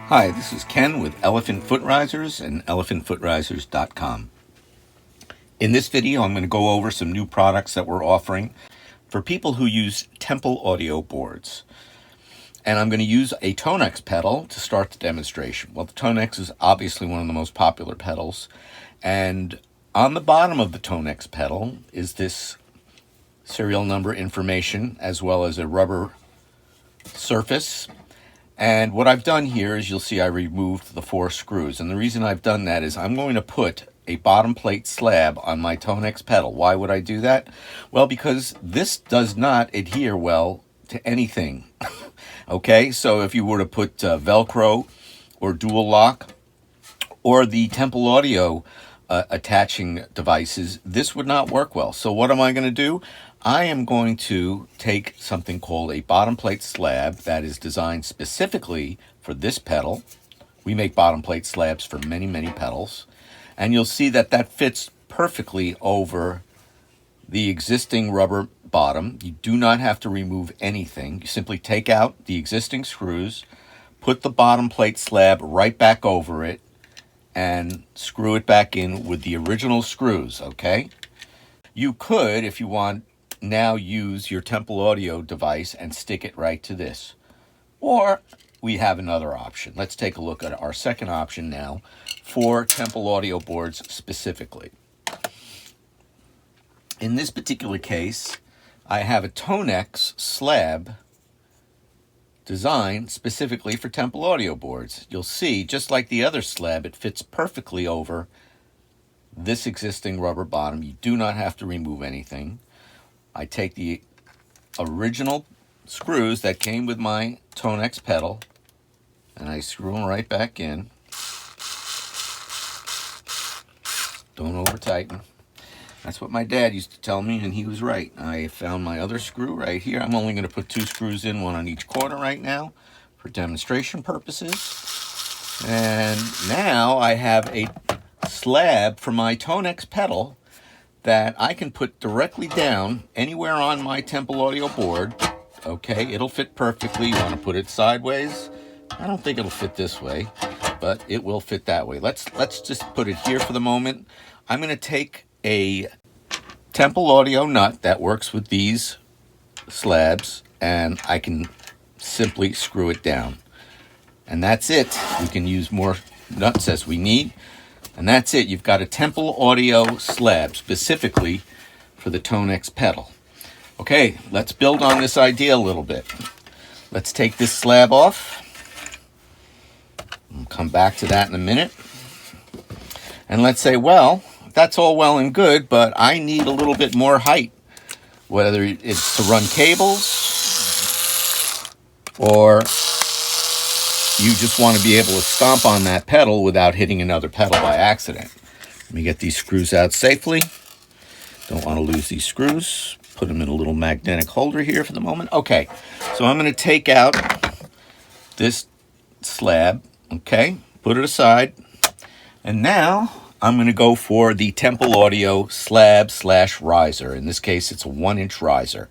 Hi, this is Ken with Elephant Foot Risers and elephantfootrisers.com. In this video, I'm going to go over some new products that we're offering for people who use Temple Audio boards. And I'm going to use a Tonex pedal to start the demonstration. Well, the Tonex is obviously one of the most popular pedals. And on the bottom of the Tonex pedal is this serial number information as well as a rubber surface. And what I've done here is you'll see I removed the 4 screws. And the reason I've done that is I'm going to put a bottom plate slab on my Tonex pedal. Why would I do that? Well, because this does not adhere well to anything. Okay, so if you were to put Velcro or dual lock or the Temple Audio attaching devices, this would not work well. So what am I going to do? I am going to take something called a bottom plate slab that is designed specifically for this pedal. We make bottom plate slabs for many, many pedals. And you'll see that that fits perfectly over the existing rubber bottom. You do not have to remove anything. You simply take out the existing screws, put the bottom plate slab right back over it, and screw it back in with the original screws, okay? You could, if you want, now use your Temple Audio device and stick it right to this. Or we have another option. Let's take a look at our second option now for Temple Audio boards specifically. In this particular case, I have a Tonex slab designed specifically for Temple Audio boards. You'll see, just like the other slab, it fits perfectly over this existing rubber bottom. You do not have to remove anything. I take the original screws that came with my Tonex pedal and I screw them right back in. Don't over tighten. That's what my dad used to tell me, and he was right. I found my other screw right here. I'm only going to put 2 screws in, one on each corner right now for demonstration purposes. And now I have a slab for my Tonex pedal that I can put directly down anywhere on my Temple Audio board. Okay, it'll fit perfectly. You want to put it sideways? I don't think it'll fit this way, but it will fit that way. Let's just put it here for the moment. I'm going to take a Temple Audio nut that works with these slabs, and I can simply screw it down. And that's it. We can use more nuts as we need. And that's it. You've got a Temple Audio slab specifically for the Tonex pedal. Okay, let's build on this idea a little bit. Let's take this slab off. We'll come back to that in a minute. And let's say, well, that's all well and good, but I need a little bit more height, whether it's to run cables or you just want to be able to stomp on that pedal without hitting another pedal by accident. Let me get these screws out safely. Don't want to lose these screws. Put them in a little magnetic holder here for the moment. Okay, so I'm going to take out this slab, okay, put it aside, and now I'm going to go for the Temple Audio slab/riser. In this case, it's a 1-inch riser.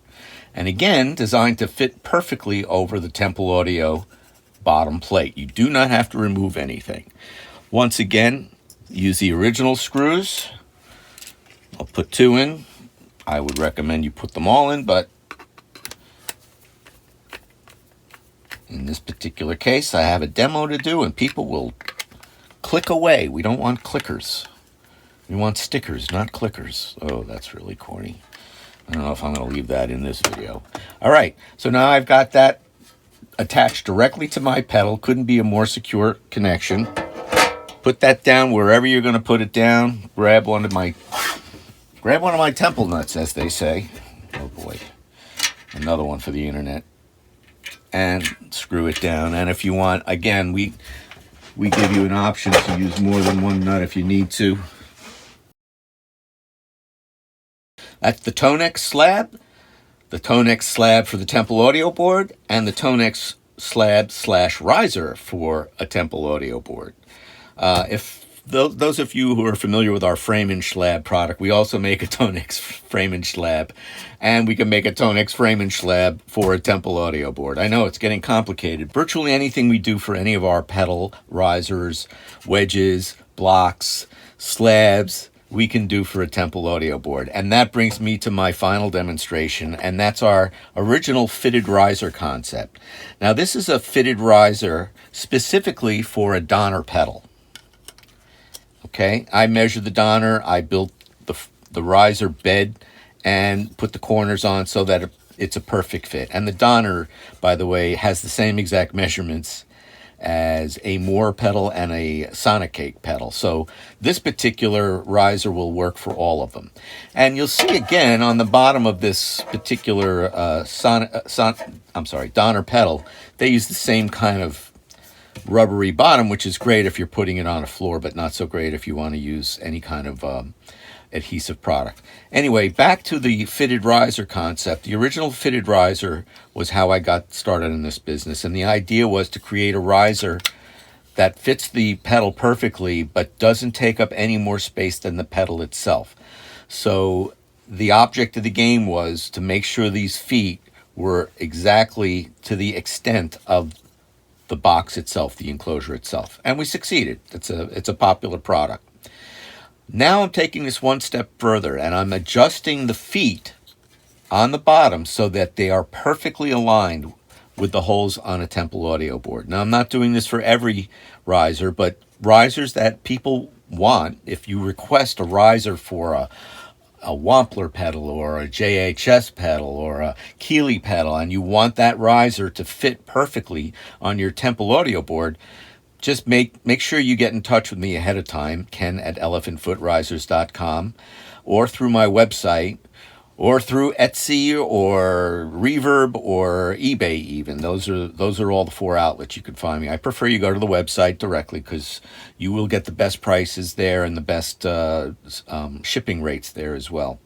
And again, designed to fit perfectly over the Temple Audio bottom plate. You do not have to remove anything. Once again, use the original screws. I'll put 2 in. I would recommend you put them all in, but in this particular case, I have a demo to do, and people will click away. We don't want clickers. We want stickers, not clickers. Oh, that's really corny. I don't know if I'm going to leave that in this video. All right, so now I've got that attached directly to my pedal. Couldn't be a more secure connection. Put that down wherever you're going to put it down. Grab one of my temple nuts, as they say. Oh boy, another one for the internet. And screw it down. And if you want, again, we give you an option to use more than one nut if you need to. That's the Tonex slab for the Temple Audio board, and the Tonex slab/riser for a Temple Audio board. If those of you who are familiar with our frame and slab product, we also make a Tonex frame and slab, and we can make a Tonex frame and slab for a Temple Audio board. I know it's getting complicated. Virtually anything we do for any of our pedal risers, wedges, blocks, slabs, we can do for a Temple Audio board. And that brings me to my final demonstration, and that's our original fitted riser concept. Now, this is a fitted riser specifically for a Donner pedal. Okay, I measured the Donner, I built the riser bed and put the corners on so that it's a perfect fit. And the Donner, by the way, has the same exact measurements as a Mooer pedal and a Sonicake pedal. So this particular riser will work for all of them. And you'll see again on the bottom of this particular Donner pedal, they use the same kind of rubbery bottom, which is great if you're putting it on a floor, but not so great if you want to use any kind of adhesive product. Anyway, back to the fitted riser concept. The original fitted riser was how I got started in this business, and the idea was to create a riser that fits the pedal perfectly but doesn't take up any more space than the pedal itself. So the object of the game was to make sure these feet were exactly to the extent of the box itself, the enclosure itself, and we succeeded. It's a popular product. Now I'm taking this one step further, and I'm adjusting the feet on the bottom so that they are perfectly aligned with the holes on a Temple Audio board. Now, I'm not doing this for every riser, but risers that people want. If you request a riser for a Wampler pedal or a JHS pedal or a Keeley pedal, and you want that riser to fit perfectly on your Temple Audio board, just make sure you get in touch with me ahead of time, Ken at elephantfootrisers.com, or through my website, or through Etsy or Reverb or eBay even. Those are all the 4 outlets you can find me. I prefer you go to the website directly because you will get the best prices there and the best shipping rates there as well.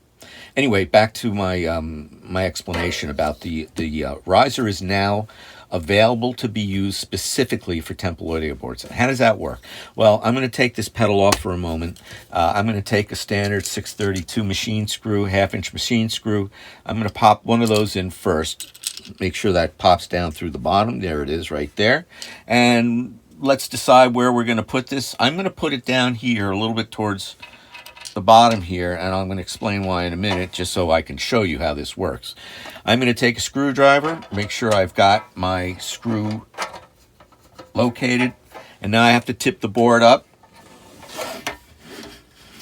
Anyway, back to my my explanation about the riser is now available to be used specifically for Temple Audio boards. How does that work? Well, I'm going to take this pedal off for a moment. I'm going to take a standard 632 machine screw, 1/2-inch machine screw. I'm going to pop one of those in first. Make sure that pops down through the bottom. There it is right there. And let's decide where we're going to put this. I'm going to put it down here a little bit towards the bottom here, and I'm going to explain why in a minute, just so I can show you how this works. I'm going to take a screwdriver, make sure I've got my screw located, and now I have to tip the board up,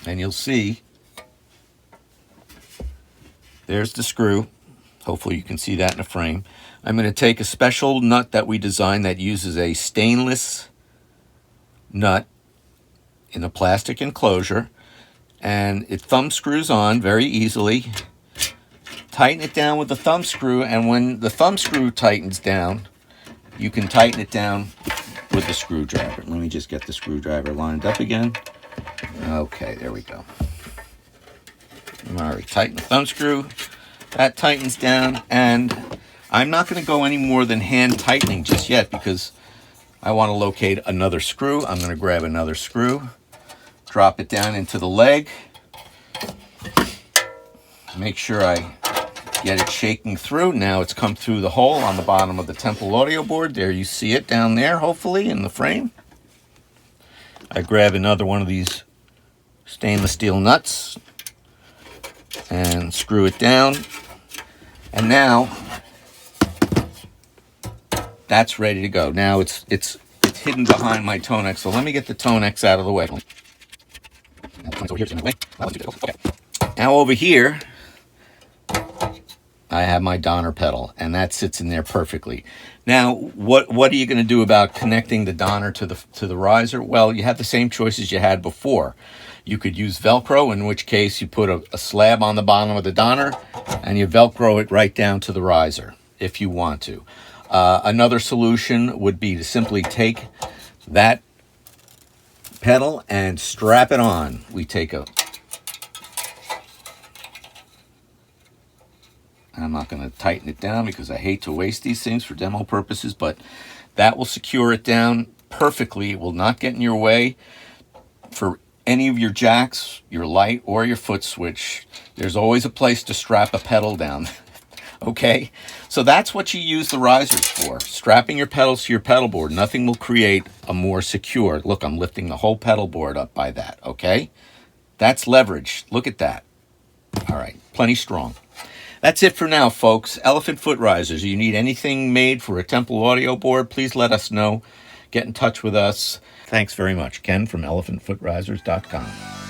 and you'll see there's the screw. Hopefully you can see that in the frame. I'm going to take a special nut that we designed that uses a stainless nut in a plastic enclosure, and it thumb screws on very easily. Tighten it down with the thumb screw, and when the thumb screw tightens down, you can tighten it down with the screwdriver. Let me just get the screwdriver lined up again. Okay, there we go. All right, tighten the thumb screw. That tightens down, and I'm not going to go any more than hand tightening just yet because I want to locate another screw. I'm going to grab another screw, drop it down into the leg, make sure I get it shaking through. Now it's come through the hole on the bottom of the Temple Audio board. There you see it down there, hopefully, in the frame. I grab another one of these stainless steel nuts and screw it down. And now that's ready to go. Now it's hidden behind my Tonex. So let me get the Tonex out of the way. Now over here, I have my Donner pedal, and that sits in there perfectly. Now, what are you going to do about connecting the Donner to the riser? Well, you have the same choices you had before. You could use Velcro, in which case you put a slab on the bottom of the Donner, and you Velcro it right down to the riser, if you want to. Another solution would be to simply take that pedal and strap it on. We take I'm not going to tighten it down because I hate to waste these things for demo purposes, but that will secure it down perfectly. It will not get in your way. for any of your jacks, your light, or your foot switch, there's always a place to strap a pedal down. Okay? So that's what you use the risers for. Strapping your pedals to your pedal board. Nothing will create a more secure. Look, I'm lifting the whole pedal board up by that. Okay? That's leverage. Look at that. All right. Plenty strong. That's it for now, folks. Elephant foot risers. You need anything made for a Temple Audio board, please let us know. Get in touch with us. Thanks very much. Ken from elephantfootrisers.com.